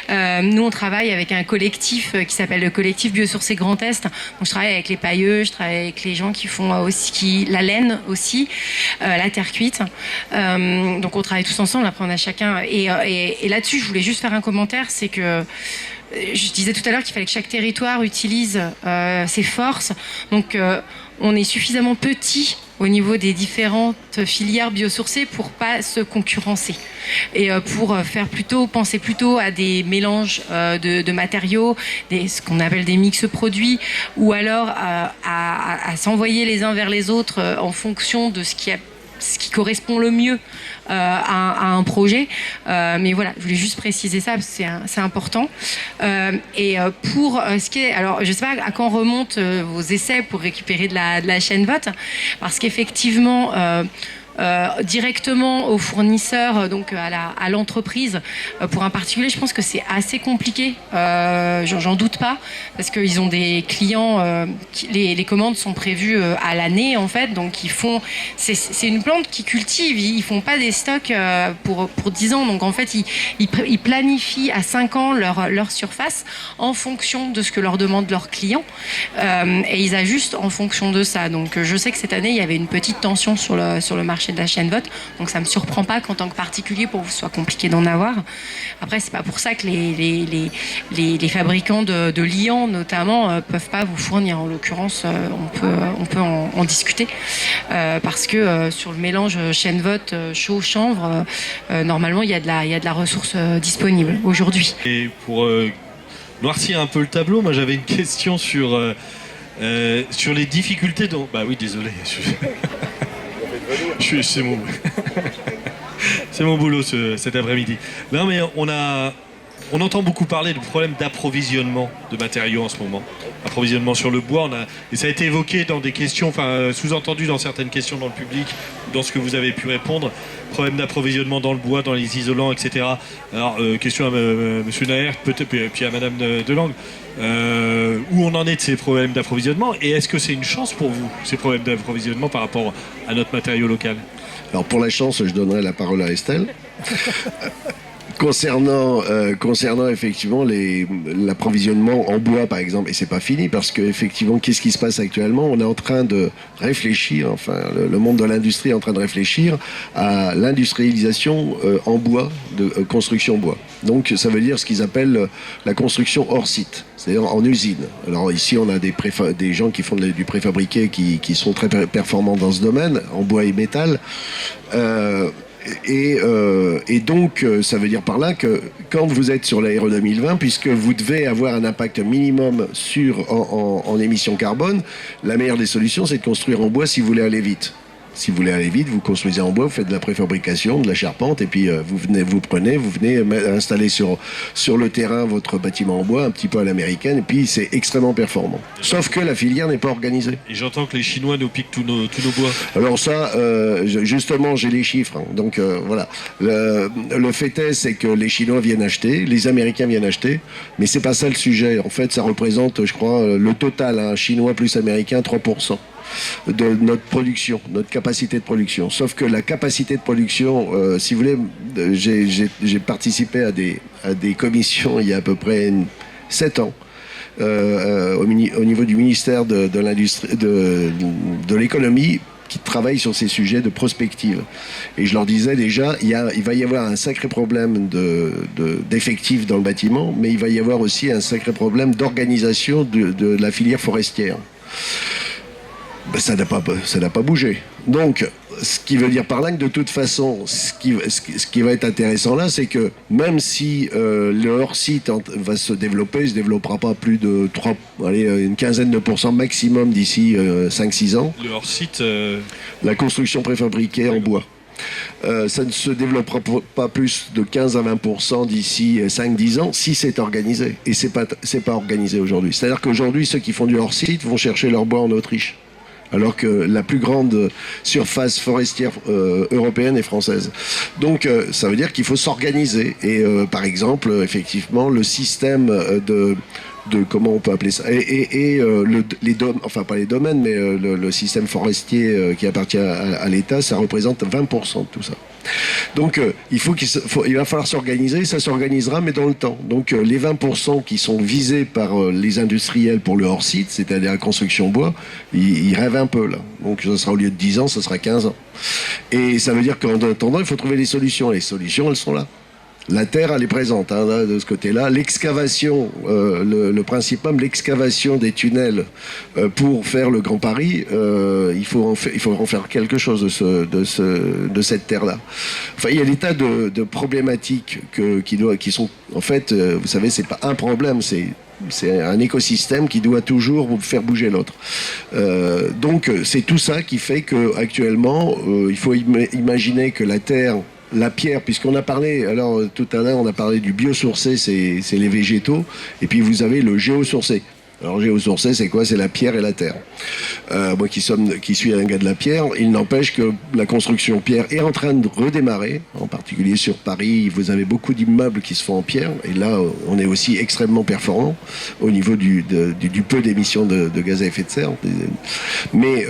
Nous, on travaille avec un collectif qui s'appelle le collectif Biosourcé Grand Est. Donc, je travaille avec les pailleux, je travaille avec les gens qui font aussi la laine aussi, la terre cuite. Donc, on travaille tous ensemble. Après, on a chacun. Et là-dessus, je voulais juste faire un commentaire, c'est que je disais tout à l'heure qu'il fallait que chaque territoire utilise ses forces. Donc, on est suffisamment petit au niveau des différentes filières biosourcées pour pas se concurrencer et pour penser plutôt à des mélanges de matériaux, ce qu'on appelle des mix produits, ou alors à s'envoyer les uns vers les autres en fonction de ce qui correspond le mieux à un projet. Mais voilà, je voulais juste préciser ça parce que c'est important. Pour ce qui est, alors je sais pas à quand remontent vos essais pour récupérer de la chaîne vote, parce qu'effectivement directement aux fournisseurs, donc à l'entreprise, pour un particulier, je pense que c'est assez compliqué. J'en doute pas, parce qu'ils ont des clients, les commandes sont prévues à l'année en fait, donc c'est une plante qu'ils cultivent, ils font pas des stocks pour 10 ans, donc en fait ils planifient à 5 ans leur surface en fonction de ce que leur demandent leurs clients, et ils ajustent en fonction de ça. Donc je sais que cette année il y avait une petite tension sur le marché de la chaîne vote, donc ça me surprend pas qu'en tant que particulier pour vous soit compliqué d'en avoir. Après, c'est pas pour ça que les fabricants de liants notamment peuvent pas vous fournir. En l'occurrence, on peut en discuter parce que sur le mélange chaîne vote chaud chanvre, normalement il y a de la ressource disponible aujourd'hui. Et pour noircir un peu le tableau, moi j'avais une question sur les difficultés dont... Bah oui, désolé. C'est mon boulot cet après-midi. Non, mais on entend beaucoup parler de problèmes d'approvisionnement de matériaux en ce moment. Approvisionnement sur le bois, et ça a été évoqué dans des questions, enfin sous-entendu dans certaines questions dans le public, dans ce que vous avez pu répondre. Problème d'approvisionnement dans le bois, dans les isolants, etc. Alors, question à M. Naert, peut-être, puis à Mme Delangle. Où on en est de ces problèmes d'approvisionnement, et est-ce que c'est une chance pour vous, ces problèmes d'approvisionnement par rapport à notre matériau local? Alors pour la chance, je donnerai la parole à Estelle. Concernant effectivement l'approvisionnement en bois par exemple, et c'est pas fini parce que effectivement qu'est-ce qui se passe actuellement? On est en train de réfléchir, enfin le monde de l'industrie est en train de réfléchir à l'industrialisation en bois, de construction bois. Donc ça veut dire ce qu'ils appellent la construction hors site, c'est-à-dire en usine. Alors ici on a des gens qui font du préfabriqué qui sont très performants dans ce domaine, en bois et métal. Et donc, ça veut dire par là que quand vous êtes sur l'Aéro 2020, puisque vous devez avoir un impact minimum en émissions carbone, la meilleure des solutions, c'est de construire en bois si vous voulez aller vite. Si vous voulez aller vite, vous construisez en bois, vous faites de la préfabrication, de la charpente, et puis vous venez installer sur le terrain votre bâtiment en bois, un petit peu à l'américaine, et puis c'est extrêmement performant. Sauf que la filière n'est pas organisée. Et j'entends que les Chinois nous piquent tous nos bois. Alors ça, justement, j'ai les chiffres. Hein. Donc voilà. Le fait est, c'est que les Chinois viennent acheter, les Américains viennent acheter, mais c'est pas ça le sujet. En fait, ça représente, je crois, le total, Chinois plus Américain, 3%. De notre production, notre capacité de production. Sauf que la capacité de production, si vous voulez, j'ai participé à des commissions il y a à peu près 7 ans au niveau du ministère de l'industrie, de l'économie, qui travaille sur ces sujets de prospective. Et je leur disais déjà, il va y avoir un sacré problème d'effectifs dans le bâtiment, mais il va y avoir aussi un sacré problème d'organisation de la filière forestière. Ben, ça n'a pas bougé. Donc, ce qui veut dire par là que de toute façon, ce qui va être intéressant là, c'est que même si le hors-site va se développer, il ne se développera pas plus de une quinzaine de % maximum d'ici 5-6 ans. Le hors-site La construction préfabriquée en bois. Ça ne se développera pas plus de 15 à 20% d'ici 5-10 ans si c'est organisé. Et c'est pas organisé aujourd'hui. C'est-à-dire qu'aujourd'hui, ceux qui font du hors-site vont chercher leur bois en Autriche, alors que la plus grande surface forestière européenne est française. Donc ça veut dire qu'il faut s'organiser. Et par exemple, effectivement, le système de comment on peut appeler ça, enfin pas les domaines, mais le système forestier qui appartient à l'État, ça représente 20% de tout ça. Donc il va falloir s'organiser, ça s'organisera, mais dans le temps. Donc les 20% qui sont visés par les industriels pour le hors-site, c'est-à-dire la construction bois, ils rêvent un peu là. Donc ça sera au lieu de 10 ans, ça sera 15 ans. Et ça veut dire qu'en attendant, il faut trouver des solutions. Les solutions, elles sont là. La terre, elle est présente hein, là, de ce côté-là. L'excavation, le principe même, l'excavation des tunnels pour faire le Grand Paris, il faut en faire quelque chose de cette terre-là. Enfin, il y a des tas de problématiques qui sont, en fait, vous savez, c'est pas un problème, c'est un écosystème qui doit toujours faire bouger l'autre. Donc, c'est tout ça qui fait qu'actuellement, il faut imaginer que la pierre, puisqu'on a parlé, alors tout à l'heure on a parlé du biosourcé, c'est les végétaux, et puis vous avez le géosourcé. Alors géosourcé, c'est quoi? C'est la pierre et la terre. Moi qui suis un gars de la pierre, il n'empêche que la construction pierre est en train de redémarrer, en particulier sur Paris. Vous avez beaucoup d'immeubles qui se font en pierre, et là on est aussi extrêmement performant au niveau du peu d'émissions de gaz à effet de serre. Mais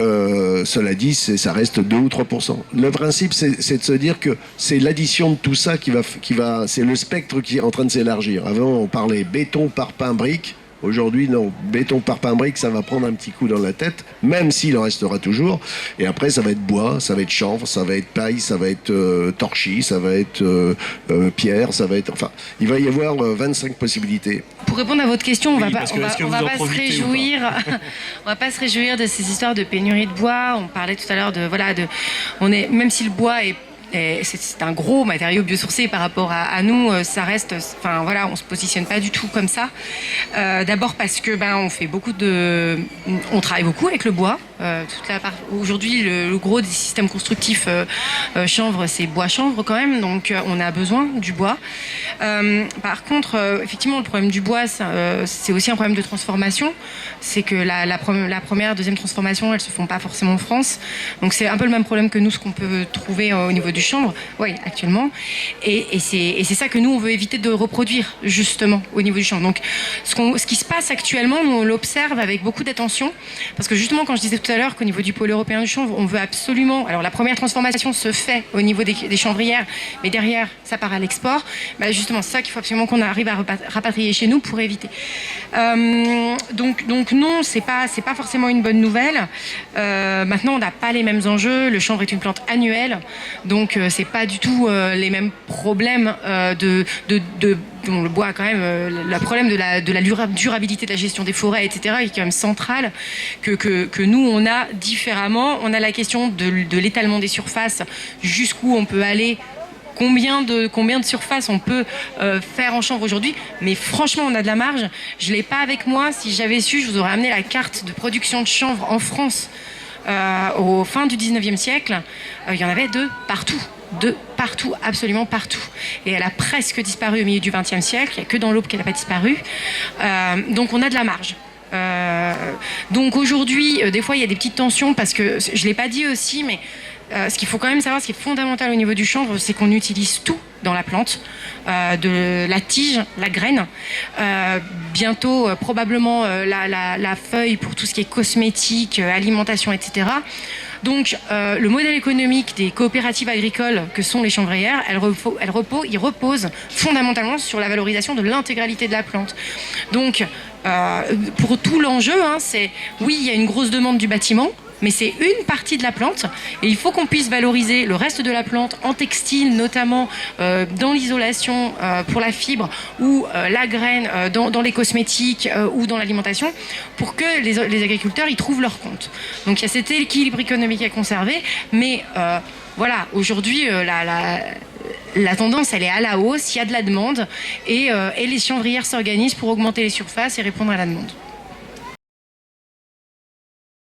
cela dit, ça reste 2 ou 3%. Le principe, c'est de se dire que c'est l'addition de tout ça qui va, c'est le spectre qui est en train de s'élargir. Avant, on parlait béton, parpaing, briques. Aujourd'hui, non. Béton, parpaing, briques, ça va prendre un petit coup dans la tête, même s'il en restera toujours. Et après, ça va être bois, ça va être chanvre, ça va être paille, ça va être torchis, ça va être pierre, ça va être... Enfin, il va y avoir 25 possibilités. Pour répondre à votre question, on va pas se réjouir de ces histoires de pénurie de bois. On parlait tout à l'heure même si le bois est c'est un gros matériau biosourcé par rapport à nous, ça reste, enfin voilà, on se positionne pas du tout comme ça. D'abord parce que on travaille beaucoup avec le bois. Aujourd'hui, le gros des systèmes constructifs chanvre, c'est bois chanvre quand même, donc on a besoin du bois. Par contre, effectivement, le problème du bois, c'est aussi un problème de transformation. C'est que la première, deuxième transformation, elles se font pas forcément en France. Donc c'est un peu le même problème que nous, ce qu'on peut trouver au niveau du chanvre, oui, actuellement. Et c'est ça que nous, on veut éviter de reproduire, justement, au niveau du chanvre. Donc ce qui se passe actuellement, nous, on l'observe avec beaucoup d'attention, parce que justement, quand je disais tout à l'heure qu'au niveau du pôle européen du chanvre, on veut absolument... Alors la première transformation se fait au niveau des chanvrières, mais derrière, ça part à l'export. Justement, c'est ça qu'il faut absolument qu'on arrive à rapatrier chez nous pour éviter. Donc non, c'est pas forcément une bonne nouvelle. Maintenant, on n'a pas les mêmes enjeux. Le chanvre est une plante annuelle, donc c'est pas du tout les mêmes problèmes le bois a quand même le problème de la durabilité de la gestion des forêts, etc., qui est quand même central, que nous, on a différemment. On a la question de l'étalement des surfaces, jusqu'où on peut aller, combien de surfaces on peut faire en chanvre aujourd'hui. Mais franchement, on a de la marge. Je ne l'ai pas avec moi. Si j'avais su, je vous aurais amené la carte de production de chanvre en France au fin du 19e siècle. Il y en avait partout, absolument partout. Et elle a presque disparu au milieu du 20e siècle. Il n'y a que dans l'Aube qu'elle n'a pas disparu. Donc on a de la marge. Donc aujourd'hui, des fois, il y a des petites tensions, parce que, je ne l'ai pas dit aussi, mais ce qu'il faut quand même savoir, ce qui est fondamental au niveau du chanvre, c'est qu'on utilise tout dans la plante, de la tige, la graine, bientôt probablement la feuille pour tout ce qui est cosmétique, alimentation, etc. Donc le modèle économique des coopératives agricoles que sont les chanvrières, il repose fondamentalement sur la valorisation de l'intégralité de la plante. Donc pour tout l'enjeu, oui, il y a une grosse demande du bâtiment, mais c'est une partie de la plante, et il faut qu'on puisse valoriser le reste de la plante en textile, notamment dans l'isolation pour la fibre, ou la graine dans les cosmétiques ou dans l'alimentation, pour que les agriculteurs y trouvent leur compte. Donc il y a cet équilibre économique à conserver, mais voilà, aujourd'hui la tendance, elle est à la hausse, il y a de la demande, et les chanvrières s'organisent pour augmenter les surfaces et répondre à la demande.